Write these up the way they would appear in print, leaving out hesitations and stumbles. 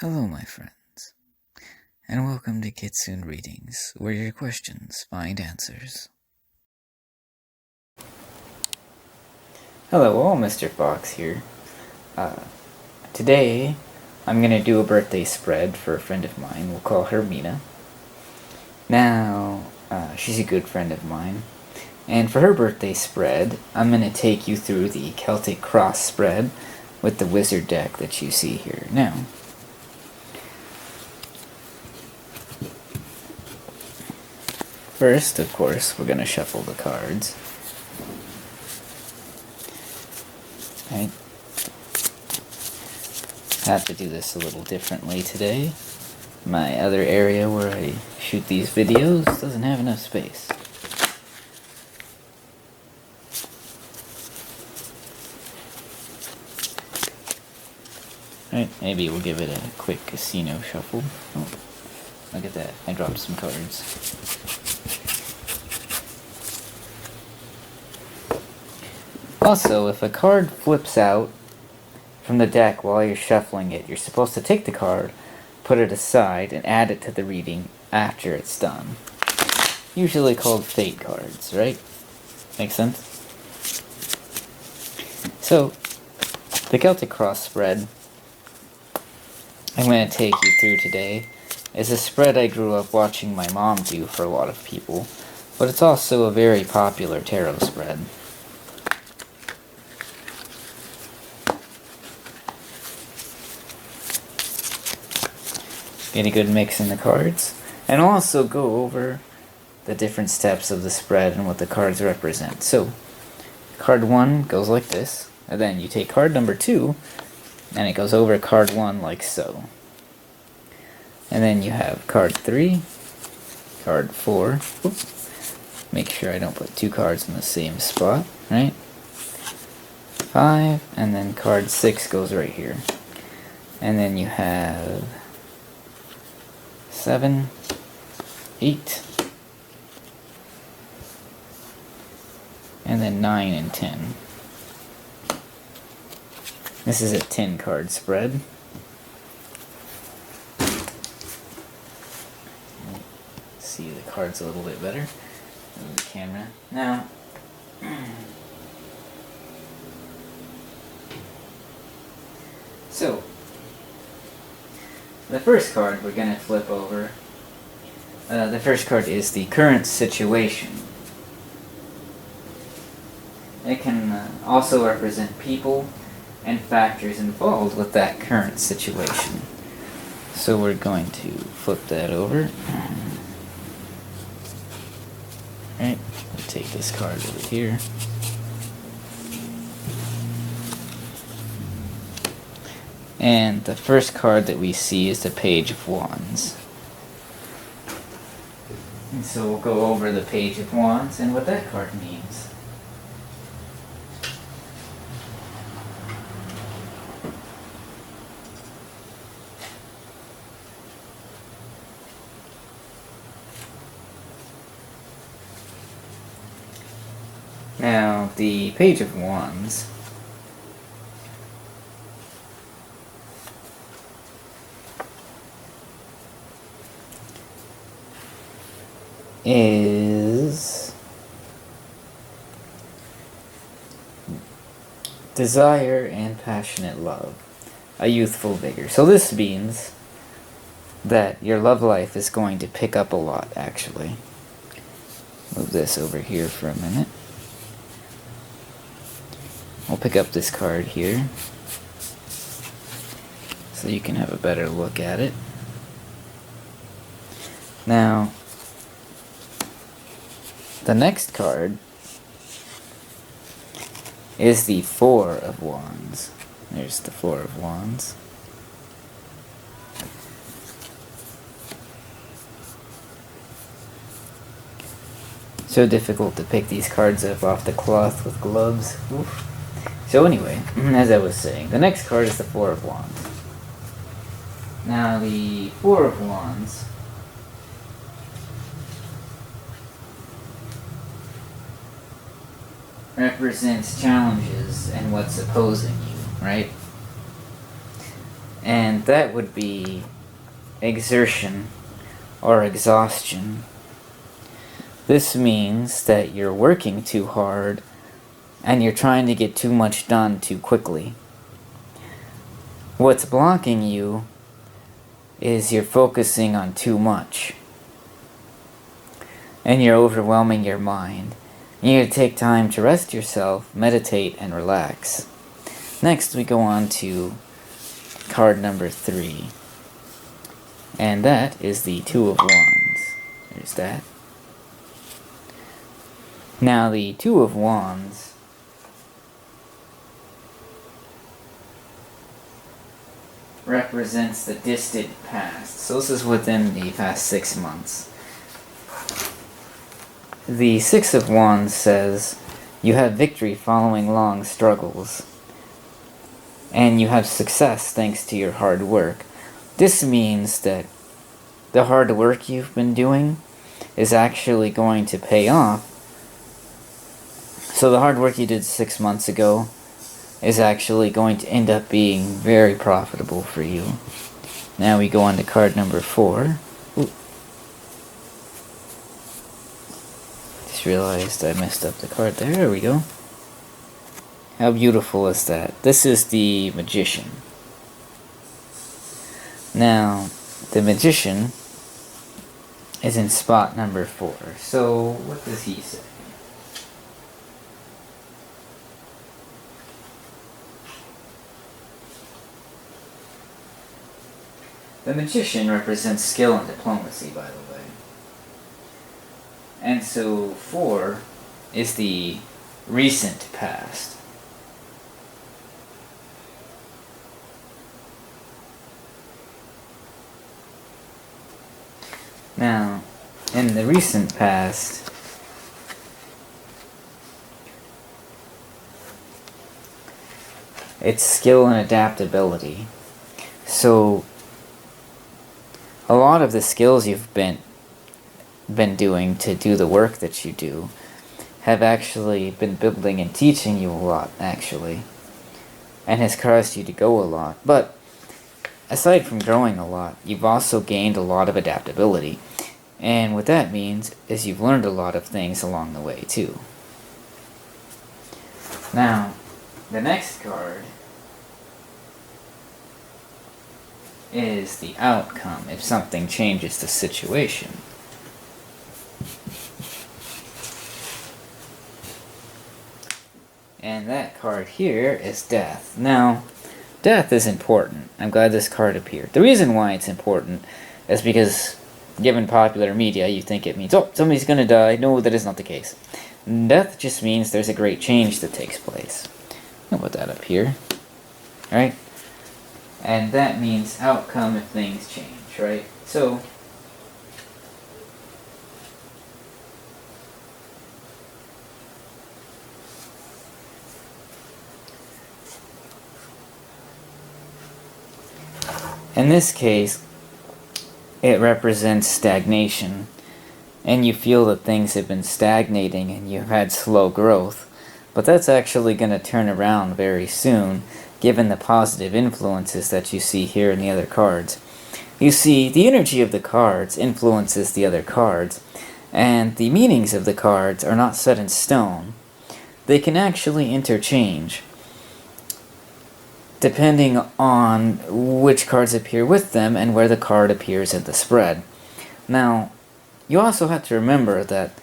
Hello, my friends, and welcome to Kitsune Readings, where your questions find answers. Hello all, Mr. Fox here. Today, I'm gonna do a birthday spread for a friend of mine. We'll call her Mina. Now, she's a good friend of mine, and for her birthday spread, I'm gonna take you through the Celtic Cross spread with the wizard deck that you see here now. First, of course, we're going to shuffle the cards. Right. Have to do this a little differently today. My other area where I shoot these videos doesn't have enough space. Right, maybe we'll give it a quick casino shuffle. Oh, look at that, I dropped some cards. Also, if a card flips out from the deck while you're shuffling it, you're supposed to take the card, put it aside, and add it to the reading after it's done. Usually called fate cards, right? Makes sense? So, the Celtic Cross spread I'm going to take you through today is a spread I grew up watching my mom do for a lot of people, but it's also a very popular tarot spread. Get a good mix in the cards, and I'll also go over the different steps of the spread and what the cards represent. So, card 1 goes like this, and then you take card number 2, and it goes over card 1 like so. And then you have card 3, card 4, oops, make sure I don't put two cards in the same spot, right? 5, and then card 6 goes right here. And then you have 7, 8, and then 9 and 10. This is a 10 card spread. See the cards a little bit better. Move the camera. Now, so, the first card we're going to flip over, the first card is the current situation. It can also represent people and factors involved with that current situation. So we're going to flip that over. Alright, we'll take this card over here. And the first card that we see is the Page of Wands. And so we'll go over the Page of Wands and what that card means. Now, the Page of Wands is desire and passionate love, a youthful vigor. So this means that your love life is going to pick up a lot, actually. Move this over here for a minute. We'll pick up this card here so you can have a better look at it. Now, the next card is the Four of Wands. There's the Four of Wands. So difficult to pick these cards up off the cloth with gloves. Oof. So anyway, as I was saying, the next card is the Four of Wands. Now the Four of Wands represents challenges and what's opposing you, right? And And that would be exertion or exhaustion. This means that you're working too hard and you're trying to get too much done too quickly. What's blocking you is you're focusing on too much. And you're overwhelming your mind. You need to take time to rest yourself, meditate, and relax. Next, we go on to card number 3. And that is the Two of Wands. There's that. Now, the Two of Wands represents the distant past. So this is within the past 6 months. The Six of Wands says you have victory following long struggles. And you have success thanks to your hard work. This means that the hard work you've been doing is actually going to pay off. So the hard work you did 6 months ago is actually going to end up being very profitable for you. Now we go on to card number 4. Ooh. Just realized I messed up the card there. There we go. How beautiful is that? This is the Magician. Now, the Magician is in spot number 4. So, what does he say? The Magician represents skill and diplomacy, by the way. And so, 4 is the recent past. Now, in the recent past, it's skill and adaptability. So, a lot of the skills you've been doing to do the work that you do have actually been building and teaching you a lot, actually, and has caused you to go a lot. But aside from growing a lot, you've also gained a lot of adaptability. And what that means is you've learned a lot of things along the way, too. Now, the next card is the outcome if something changes the situation. And that card here is Death. Now, death is important. I'm glad this card appeared. The reason why it's important is because, given popular media, you think it means, oh, somebody's gonna die. No, that is not the case. Death just means there's a great change that takes place. I'll put that up here. Alright? And that means outcome if things change, right? So, in this case, it represents stagnation, and you feel that things have been stagnating and you've had slow growth, but that's actually going to turn around very soon, given the positive influences that you see here in the other cards. You see, the energy of the cards influences the other cards, and the meanings of the cards are not set in stone. They can actually interchange, depending on which cards appear with them and where the card appears in the spread. Now, you also have to remember that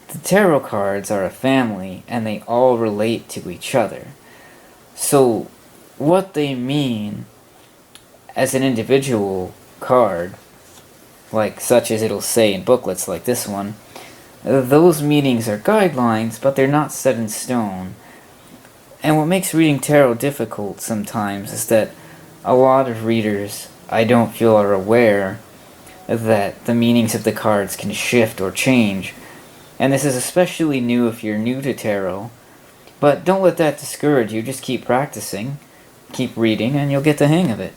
the tarot cards are a family and they all relate to each other. So, what they mean as an individual card, like such as it'll say in booklets like this one, those meanings are guidelines, but they're not set in stone. And what makes reading tarot difficult sometimes is that a lot of readers, I don't feel, are aware that the meanings of the cards can shift or change. And this is especially new if you're new to tarot. But don't let that discourage you, just keep practicing, keep reading, and you'll get the hang of it.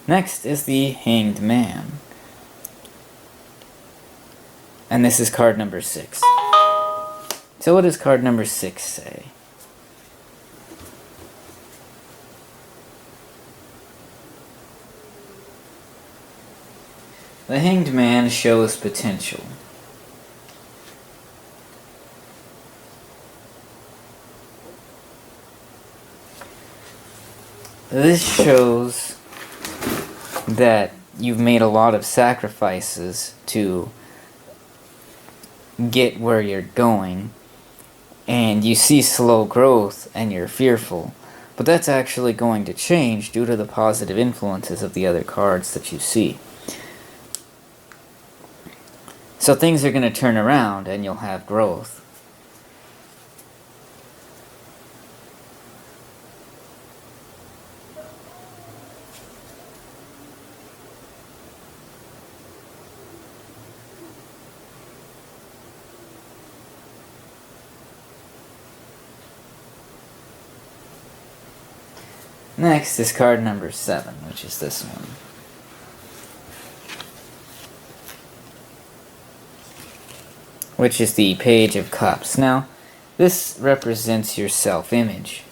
Next is the Hanged Man. And this is card number 6. So what does card number 6 say? The Hanged Man shows potential. This shows that you've made a lot of sacrifices to get where you're going, and you see slow growth and you're fearful. But that's actually going to change due to the positive influences of the other cards that you see. So things are going to turn around and you'll have growth. Next is card number 7, which is this one. Which is the Page of Cups. Now, this represents your self-image.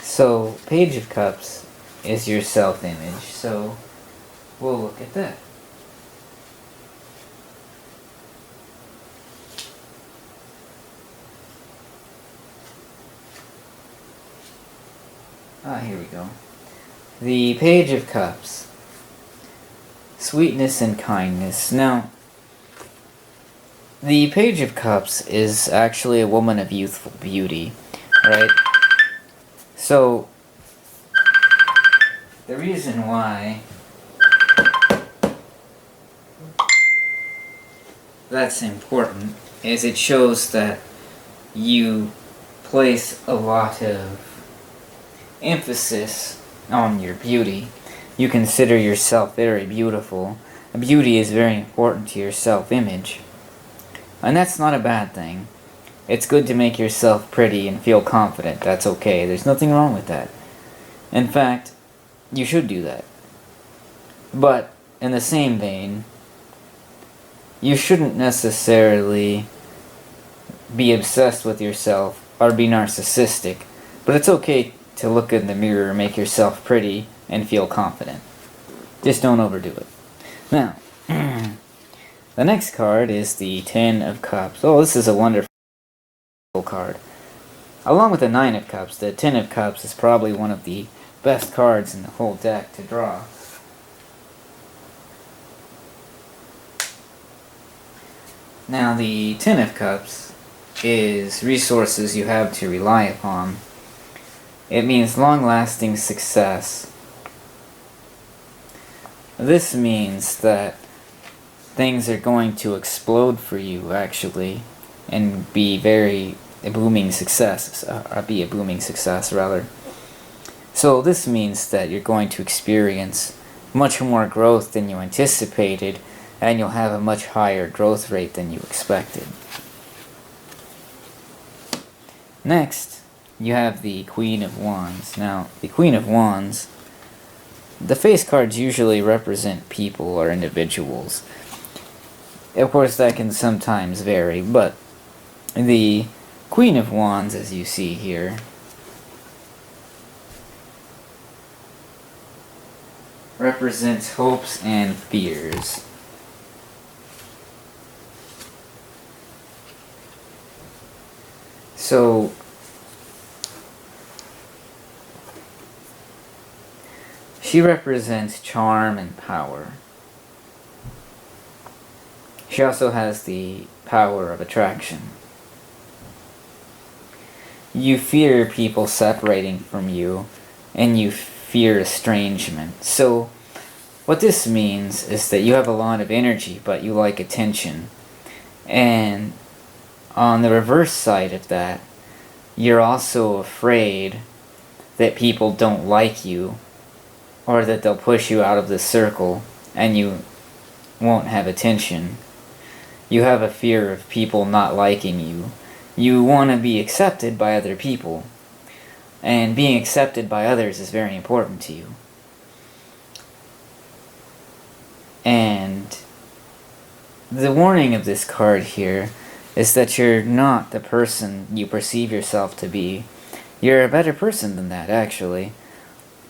So, Page of Cups is your self-image, so we'll look at that. Here we go. The Page of Cups. Sweetness and kindness. Now, the Page of Cups is actually a woman of youthful beauty, right? So, the reason why that's important is it shows that you place a lot of emphasis on your beauty. You consider yourself very beautiful. Beauty is very important to your self-image. And that's not a bad thing. It's good to make yourself pretty and feel confident. That's okay. There's nothing wrong with that. In fact, you should do that. But, in the same vein, you shouldn't necessarily be obsessed with yourself or be narcissistic. But it's okay to look in the mirror, make yourself pretty, and feel confident. Just don't overdo it. Now, the next card is the Ten of Cups. Oh, this is a wonderful card. Along with the Nine of Cups, the Ten of Cups is probably one of the best cards in the whole deck to draw. Now, the Ten of Cups is resources you have to rely upon. It means long-lasting success. This means that things are going to explode for you, actually, and be a booming success, rather. So this means that you're going to experience much more growth than you anticipated, and you'll have a much higher growth rate than you expected. Next, you have the Queen of Wands. Now, the Queen of Wands, the face cards usually represent people or individuals. Of course, that can sometimes vary, but the Queen of Wands, as you see here, represents hopes and fears. So, she represents charm and power. She also has the power of attraction. You fear people separating from you, and you fear estrangement. So, what this means is that you have a lot of energy, but you like attention. And on the reverse side of that, you're also afraid that people don't like you, or that they'll push you out of the circle and you won't have attention. You have a fear of people not liking you. You want to be accepted by other people, and being accepted by others is very important to you. And the warning of this card here is that you're not the person you perceive yourself to be. You're a better person than that, actually.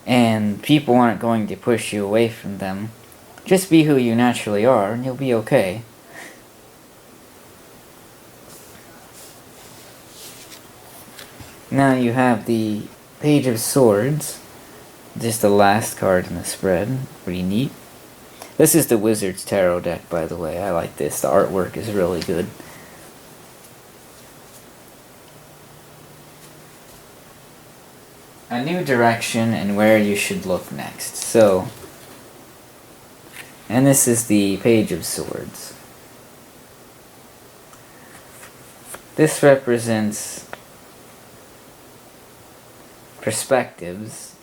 and people aren't going to push you away from them. Just be who you naturally are, and you'll be okay. Now you have the Page of Swords, just the last card in the spread. Pretty neat. This is the Wizard's Tarot deck, by the way. I like this. The artwork is really good. A new direction and where you should look next. So, and this is the Page of Swords. This represents perspectives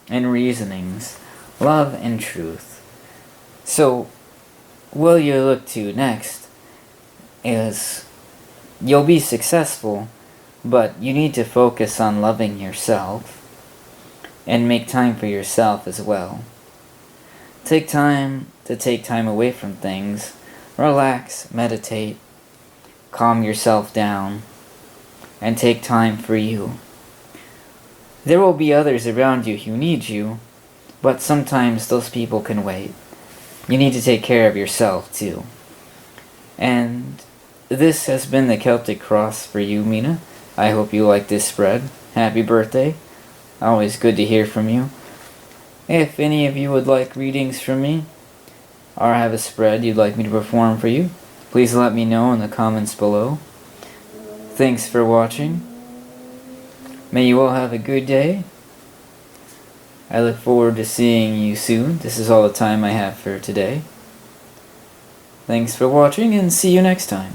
and reasonings, love and truth. So, what you look to next is you'll be successful, but you need to focus on loving yourself and make time for yourself as well. Take time away from things, relax, meditate, calm yourself down, and take time for you. There will be others around you who need you, but sometimes those people can wait. You need to take care of yourself too. And this has been the Celtic Cross for you, Mina. I hope you like this spread. Happy birthday. Always good to hear from you. If any of you would like readings from me, or have a spread you'd like me to perform for you, please let me know in the comments below. Thanks for watching. May you all have a good day. I look forward to seeing you soon. This is all the time I have for today. Thanks for watching, and see you next time.